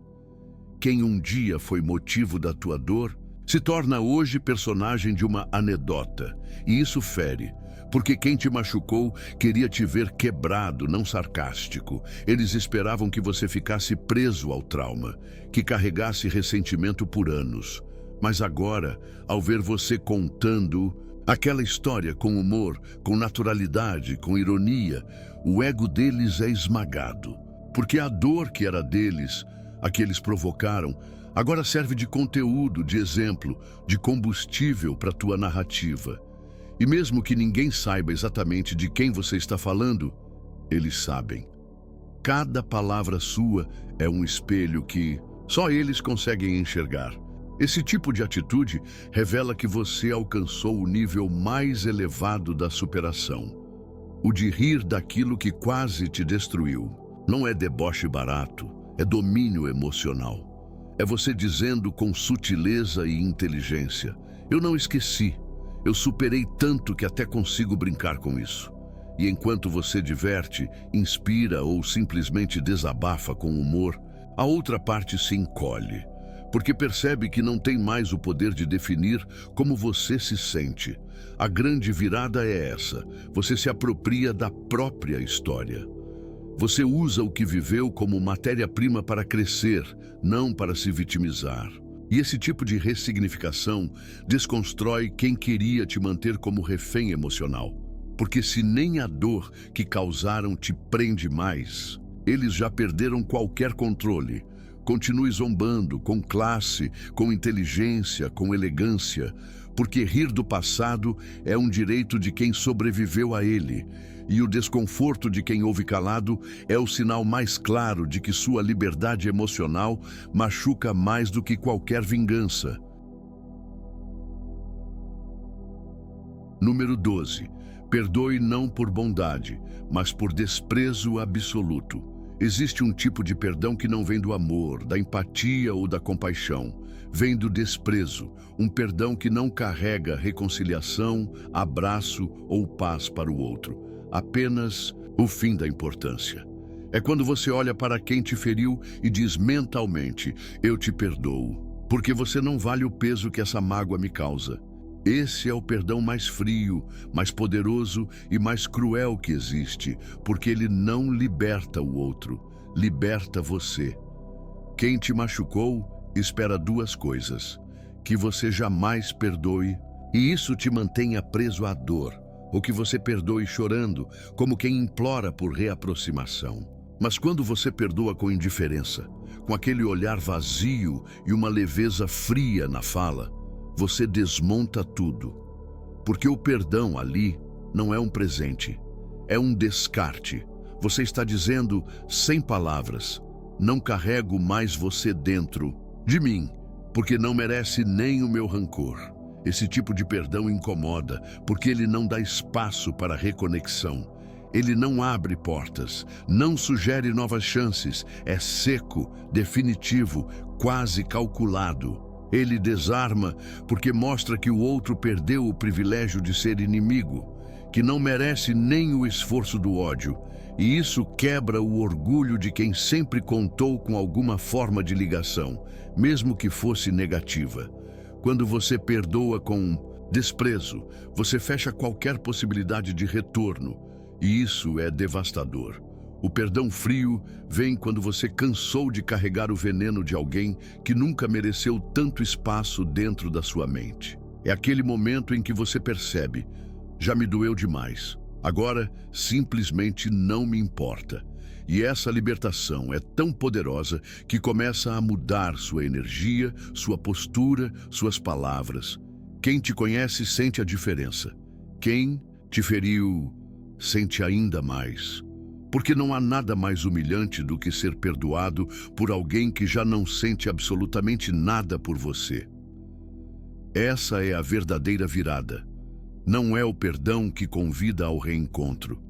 Quem um dia foi motivo da tua dor, se torna hoje personagem de uma anedota. E isso fere, porque quem te machucou queria te ver quebrado, não sarcástico. Eles esperavam que você ficasse preso ao trauma, que carregasse ressentimento por anos. Mas agora, ao ver você contando aquela história com humor, com naturalidade, com ironia, o ego deles é esmagado. Porque a dor que era deles, a que eles provocaram, agora serve de conteúdo, de exemplo, de combustível para a tua narrativa. E mesmo que ninguém saiba exatamente de quem você está falando, eles sabem. Cada palavra sua é um espelho que só eles conseguem enxergar. Esse tipo de atitude revela que você alcançou o nível mais elevado da superação. O de rir daquilo que quase te destruiu. Não é deboche barato. É domínio emocional. É você dizendo com sutileza e inteligência: eu não esqueci, eu superei tanto que até consigo brincar com isso. E enquanto você diverte, inspira ou simplesmente desabafa com humor, a outra parte se encolhe, porque percebe que não tem mais o poder de definir como você se sente. A grande virada é essa: você se apropria da própria história. Você usa o que viveu como matéria-prima para crescer, não para se vitimizar. E esse tipo de ressignificação desconstrói quem queria te manter como refém emocional. Porque se nem a dor que causaram te prende mais, eles já perderam qualquer controle. Continue zombando, com classe, com inteligência, com elegância, porque rir do passado é um direito de quem sobreviveu a ele, e o desconforto de quem ouve calado é o sinal mais claro de que sua liberdade emocional machuca mais do que qualquer vingança. Número 12. Perdoe não por bondade, mas por desprezo absoluto. Existe um tipo de perdão que não vem do amor, da empatia ou da compaixão. Vem do desprezo, um perdão que não carrega reconciliação, abraço ou paz para o outro. Apenas o fim da importância. É quando você olha para quem te feriu e diz mentalmente, eu te perdoo, porque você não vale o peso que essa mágoa me causa. Esse é o perdão mais frio, mais poderoso e mais cruel que existe, porque ele não liberta o outro, liberta você. Quem te machucou espera duas coisas: que você jamais perdoe, e isso te mantenha preso à dor, ou que você perdoe chorando, como quem implora por reaproximação. Mas quando você perdoa com indiferença, com aquele olhar vazio e uma leveza fria na fala, você desmonta tudo. Porque o perdão ali não é um presente, é um descarte. Você está dizendo, sem palavras, não carrego mais você dentro de mim, porque não merece nem o meu rancor. Esse tipo de perdão incomoda, porque ele não dá espaço para reconexão. Ele não abre portas, não sugere novas chances, é seco, definitivo, quase calculado. Ele desarma porque mostra que o outro perdeu o privilégio de ser inimigo, que não merece nem o esforço do ódio, e isso quebra o orgulho de quem sempre contou com alguma forma de ligação, mesmo que fosse negativa. Quando você perdoa com desprezo, você fecha qualquer possibilidade de retorno, e isso é devastador. O perdão frio vem quando você cansou de carregar o veneno de alguém que nunca mereceu tanto espaço dentro da sua mente. É aquele momento em que você percebe, já me doeu demais, agora simplesmente não me importa. E essa libertação é tão poderosa que começa a mudar sua energia, sua postura, suas palavras. Quem te conhece sente a diferença. Quem te feriu sente ainda mais. Porque não há nada mais humilhante do que ser perdoado por alguém que já não sente absolutamente nada por você. Essa é a verdadeira virada. Não é o perdão que convida ao reencontro.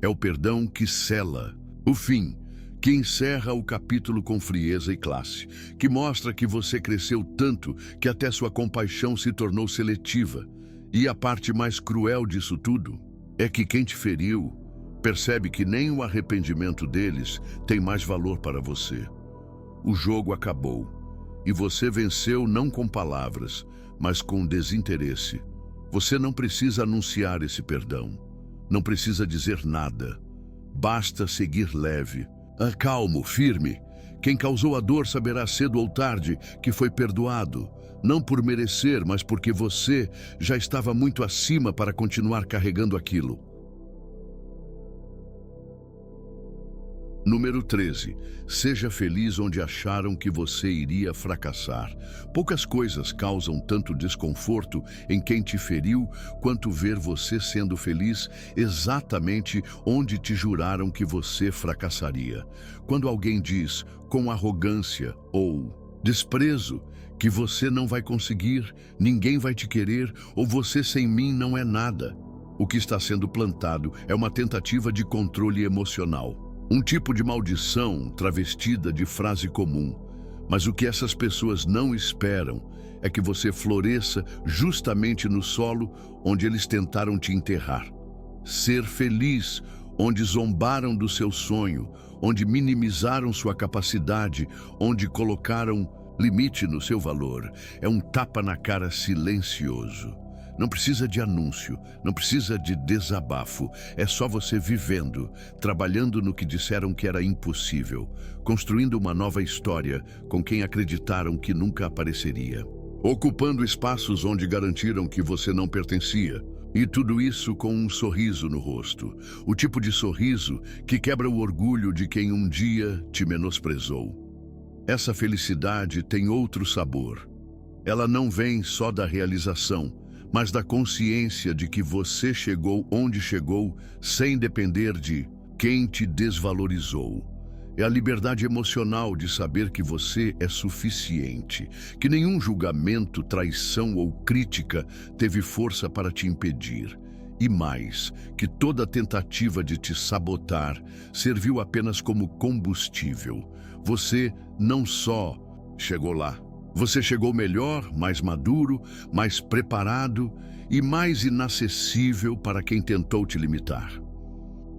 É o perdão que sela o fim, que encerra o capítulo com frieza e classe, que mostra que você cresceu tanto que até sua compaixão se tornou seletiva. E a parte mais cruel disso tudo é que quem te feriu percebe que nem o arrependimento deles tem mais valor para você. O jogo acabou, e você venceu não com palavras, mas com desinteresse. Você não precisa anunciar esse perdão, não precisa dizer nada. Basta seguir leve, calmo, firme. Quem causou a dor saberá cedo ou tarde que foi perdoado, não por merecer, mas porque você já estava muito acima para continuar carregando aquilo. Número 13. Seja feliz onde acharam que você iria fracassar. Poucas coisas causam tanto desconforto em quem te feriu quanto ver você sendo feliz exatamente onde te juraram que você fracassaria. Quando alguém diz, com arrogância ou desprezo, que você não vai conseguir, ninguém vai te querer ou você sem mim não é nada. O que está sendo plantado é uma tentativa de controle emocional. Um tipo de maldição travestida de frase comum. Mas o que essas pessoas não esperam é que você floresça justamente no solo onde eles tentaram te enterrar. Ser feliz onde zombaram do seu sonho, onde minimizaram sua capacidade, onde colocaram limite no seu valor. É um tapa na cara silencioso. Não precisa de anúncio, não precisa de desabafo. É só você vivendo, trabalhando no que disseram que era impossível, construindo uma nova história com quem acreditaram que nunca apareceria, ocupando espaços onde garantiram que você não pertencia. E tudo isso com um sorriso no rosto. O tipo de sorriso que quebra o orgulho de quem um dia te menosprezou. Essa felicidade tem outro sabor. Ela não vem só da realização, mas da consciência de que você chegou onde chegou sem depender de quem te desvalorizou. É a liberdade emocional de saber que você é suficiente, que nenhum julgamento, traição ou crítica teve força para te impedir. E mais, que toda tentativa de te sabotar serviu apenas como combustível. Você não só chegou lá, você chegou melhor, mais maduro, mais preparado e mais inacessível para quem tentou te limitar.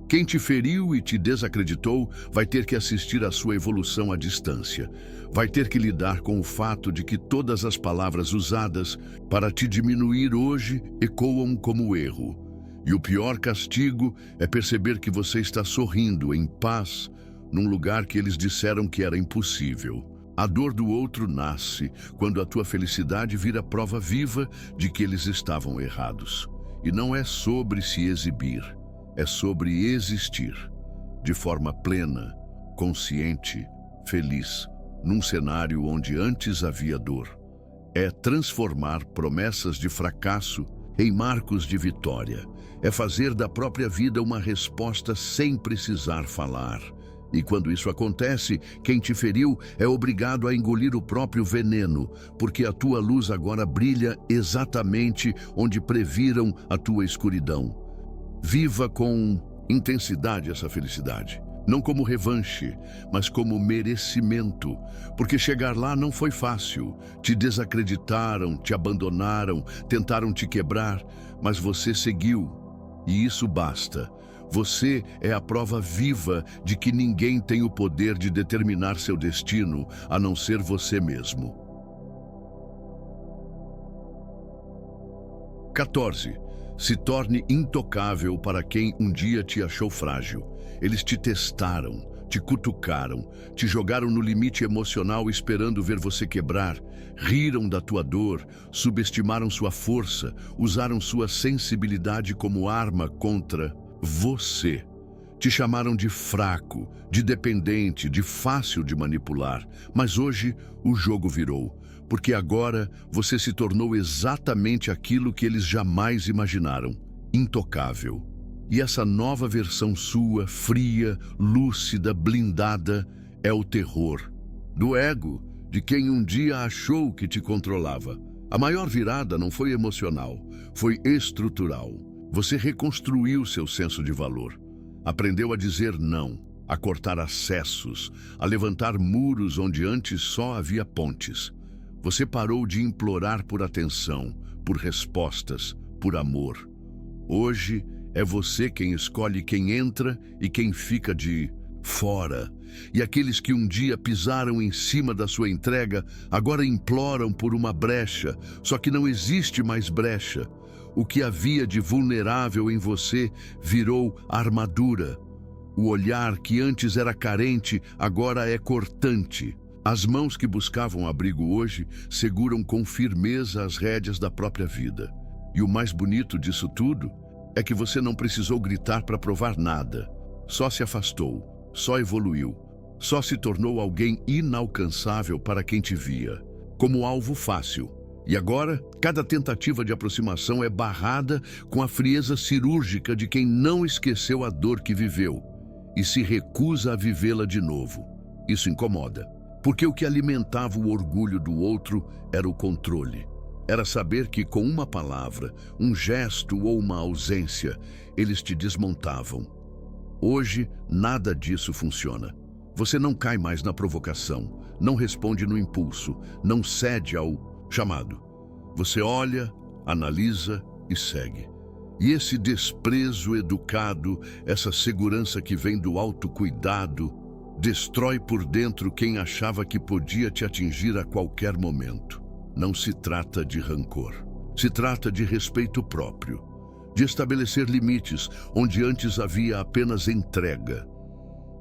Quem te feriu e te desacreditou vai ter que assistir à sua evolução à distância. Vai ter que lidar com o fato de que todas as palavras usadas para te diminuir hoje ecoam como erro. E o pior castigo é perceber que você está sorrindo em paz num lugar que eles disseram que era impossível. A dor do outro nasce quando a tua felicidade vira prova viva de que eles estavam errados. E não é sobre se exibir. É sobre existir, de forma plena, consciente, feliz, num cenário onde antes havia dor. É transformar promessas de fracasso em marcos de vitória. É fazer da própria vida uma resposta sem precisar falar. E quando isso acontece, quem te feriu é obrigado a engolir o próprio veneno, porque a tua luz agora brilha exatamente onde previram a tua escuridão. Viva com intensidade essa felicidade, não como revanche, mas como merecimento, porque chegar lá não foi fácil. Te desacreditaram, te abandonaram, tentaram te quebrar, mas você seguiu, e isso basta. Você é a prova viva de que ninguém tem o poder de determinar seu destino, a não ser você mesmo. 14. Se torne intocável para quem um dia te achou frágil. Eles te testaram, te cutucaram, te jogaram no limite emocional esperando ver você quebrar, riram da tua dor, subestimaram sua força, usaram sua sensibilidade como arma contra você. Te chamaram de fraco, de dependente, de fácil de manipular. Mas hoje o jogo virou. Porque agora você se tornou exatamente aquilo que eles jamais imaginaram, intocável. E essa nova versão sua, fria, lúcida, blindada, é o terror do ego, de quem um dia achou que te controlava. A maior virada não foi emocional, foi estrutural. Você reconstruiu seu senso de valor. Aprendeu a dizer não, a cortar acessos, a levantar muros onde antes só havia pontes. Você parou de implorar por atenção, por respostas, por amor. Hoje é você quem escolhe quem entra e quem fica de fora. E aqueles que um dia pisaram em cima da sua entrega, agora imploram por uma brecha, só que não existe mais brecha. O que havia de vulnerável em você virou armadura. O olhar que antes era carente, agora é cortante. As mãos que buscavam abrigo hoje seguram com firmeza as rédeas da própria vida. E o mais bonito disso tudo é que você não precisou gritar para provar nada. Só se afastou, só evoluiu, só se tornou alguém inalcançável para quem te via, como alvo fácil. E agora, cada tentativa de aproximação é barrada com a frieza cirúrgica de quem não esqueceu a dor que viveu e se recusa a vivê-la de novo. Isso incomoda. Porque o que alimentava o orgulho do outro era o controle. Era saber que com uma palavra, um gesto ou uma ausência, eles te desmontavam. Hoje, nada disso funciona. Você não cai mais na provocação, não responde no impulso, não cede ao chamado. Você olha, analisa e segue. E esse desprezo educado, essa segurança que vem do autocuidado, destrói por dentro quem achava que podia te atingir a qualquer momento. Não se trata de rancor. Se trata de respeito próprio, de estabelecer limites onde antes havia apenas entrega.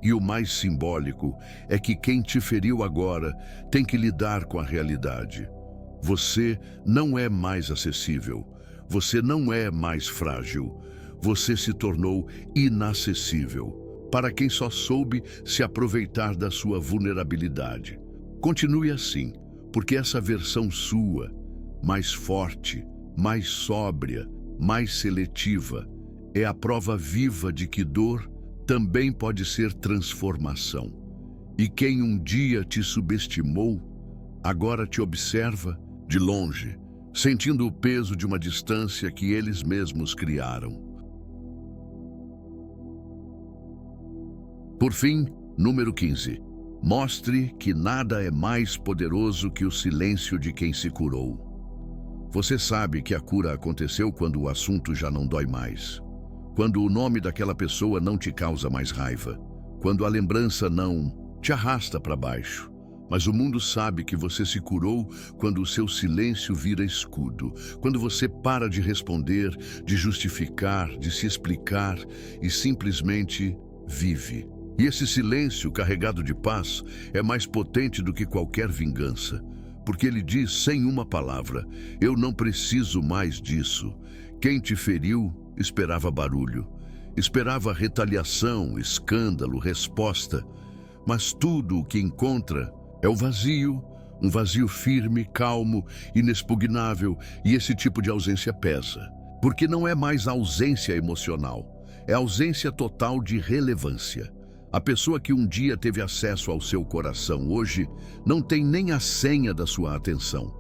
E o mais simbólico é que quem te feriu agora tem que lidar com a realidade. Você não é mais acessível, você não é mais frágil, você se tornou inacessível para quem só soube se aproveitar da sua vulnerabilidade. Continue assim, porque essa versão sua, mais forte, mais sóbria, mais seletiva, é a prova viva de que dor também pode ser transformação. E quem um dia te subestimou, agora te observa de longe, sentindo o peso de uma distância que eles mesmos criaram. Por fim, número 15. Mostre que nada é mais poderoso que o silêncio de quem se curou. Você sabe que a cura aconteceu quando o assunto já não dói mais. Quando o nome daquela pessoa não te causa mais raiva. Quando a lembrança não te arrasta para baixo. Mas o mundo sabe que você se curou quando o seu silêncio vira escudo. Quando você para de responder, de justificar, de se explicar e simplesmente vive. E esse silêncio carregado de paz é mais potente do que qualquer vingança. Porque ele diz sem uma palavra: eu não preciso mais disso. Quem te feriu esperava barulho, esperava retaliação, escândalo, resposta. Mas tudo o que encontra é o vazio, um vazio firme, calmo, inexpugnável, e esse tipo de ausência pesa. Porque não é mais ausência emocional, é ausência total de relevância. A pessoa que um dia teve acesso ao seu coração hoje não tem nem a senha da sua atenção.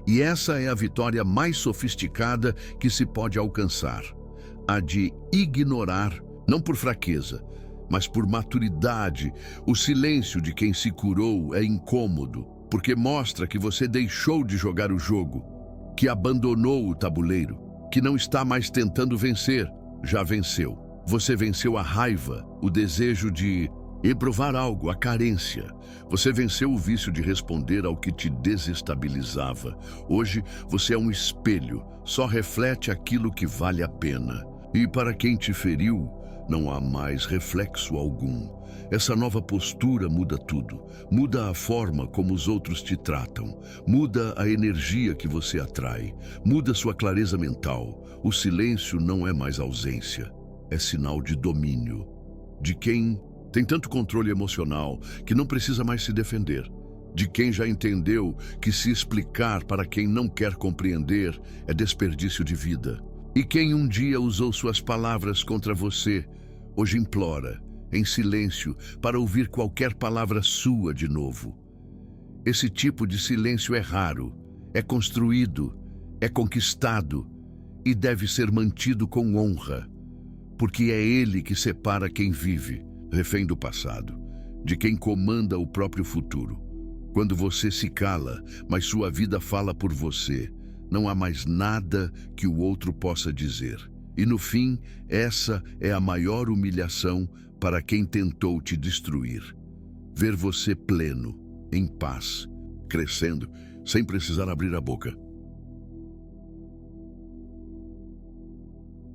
E essa é a vitória mais sofisticada que se pode alcançar. A de ignorar, não por fraqueza, mas por maturidade. O silêncio de quem se curou é incômodo, porque mostra que você deixou de jogar o jogo, que abandonou o tabuleiro, que não está mais tentando vencer, já venceu. Você venceu a raiva, o desejo de provar algo, a carência. Você venceu o vício de responder ao que te desestabilizava. Hoje você é um espelho, só reflete aquilo que vale a pena. E para quem te feriu, não há mais reflexo algum. Essa nova postura muda tudo. Muda a forma como os outros te tratam. Muda a energia que você atrai. Muda sua clareza mental. O silêncio não é mais ausência. É sinal de domínio, de quem tem tanto controle emocional que não precisa mais se defender, de quem já entendeu que se explicar para quem não quer compreender é desperdício de vida. E quem um dia usou suas palavras contra você, hoje implora, em silêncio, para ouvir qualquer palavra sua de novo. Esse tipo de silêncio é raro, é construído, é conquistado e deve ser mantido com honra. Porque é ele que separa quem vive, refém do passado, de quem comanda o próprio futuro. Quando você se cala, mas sua vida fala por você, não há mais nada que o outro possa dizer. E no fim, essa é a maior humilhação para quem tentou te destruir. Ver você pleno, em paz, crescendo, sem precisar abrir a boca.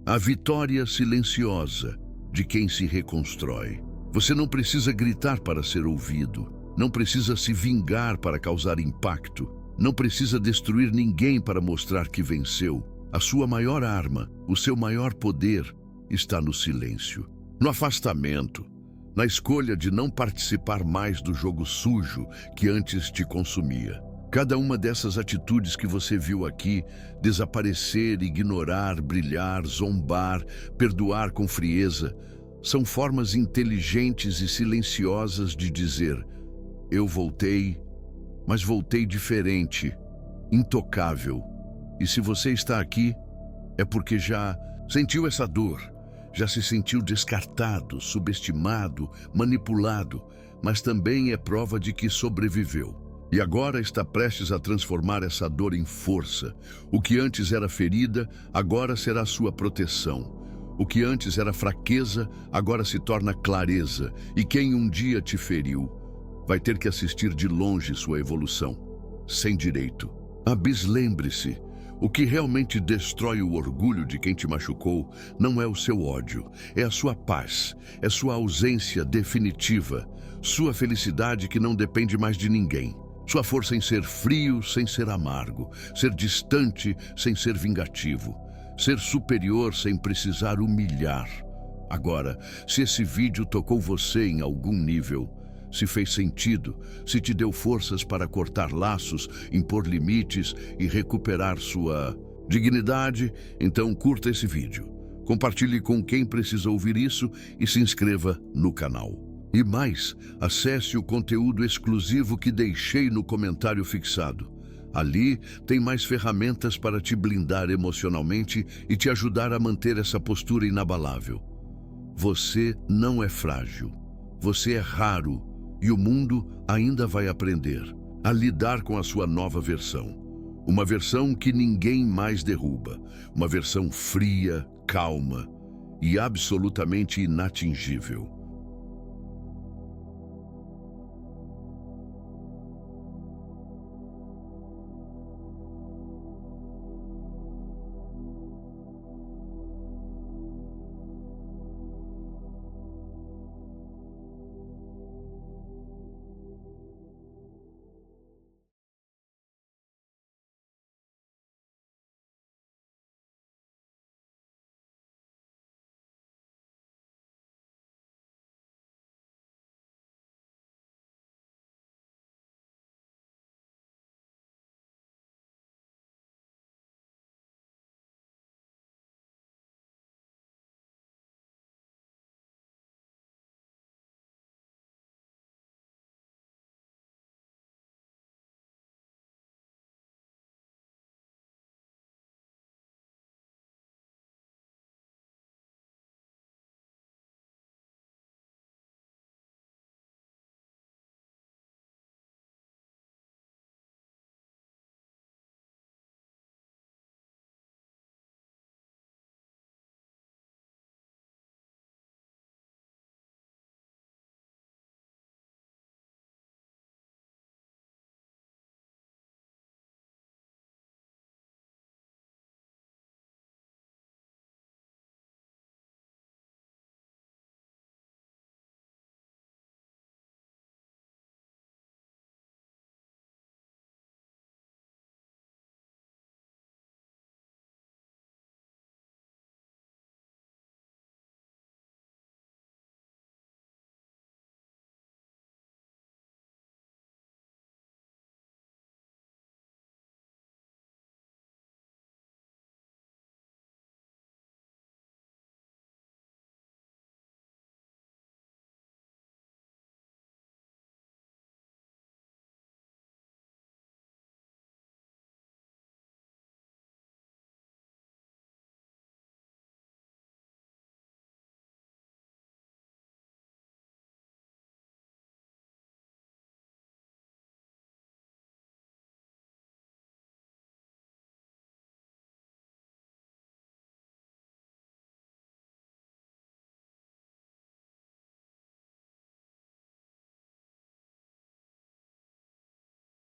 A vitória silenciosa de quem se reconstrói. Você não precisa gritar para ser ouvido, não precisa se vingar para causar impacto, não precisa destruir ninguém para mostrar que venceu. A sua maior arma, o seu maior poder, está no silêncio, no afastamento, na escolha de não participar mais do jogo sujo que antes te consumia. Cada uma dessas atitudes que você viu aqui, desaparecer, ignorar, brilhar, zombar, perdoar com frieza, são formas inteligentes e silenciosas de dizer: eu voltei, mas voltei diferente, intocável. E se você está aqui, é porque já sentiu essa dor, já se sentiu descartado, subestimado, manipulado, mas também é prova de que sobreviveu. E agora está prestes a transformar essa dor em força. O que antes era ferida, agora será sua proteção. O que antes era fraqueza, agora se torna clareza. E quem um dia te feriu, vai ter que assistir de longe sua evolução, sem direito. Lembre-se, O que realmente destrói o orgulho de quem te machucou não é o seu ódio, é a sua paz, é sua ausência definitiva, sua felicidade que não depende mais de ninguém, sua força em ser frio sem ser amargo, ser distante sem ser vingativo, ser superior sem precisar humilhar. Agora, se esse vídeo tocou você em algum nível, se fez sentido, se te deu forças para cortar laços, impor limites e recuperar sua dignidade, então curta esse vídeo. Compartilhe com quem precisa ouvir isso e se inscreva no canal. E mais, acesse o conteúdo exclusivo que deixei no comentário fixado. Ali tem mais ferramentas para te blindar emocionalmente e te ajudar a manter essa postura inabalável. Você não é frágil. Você é raro. E o mundo ainda vai aprender a lidar com a sua nova versão. Uma versão que ninguém mais derruba. Uma versão fria, calma e absolutamente inatingível.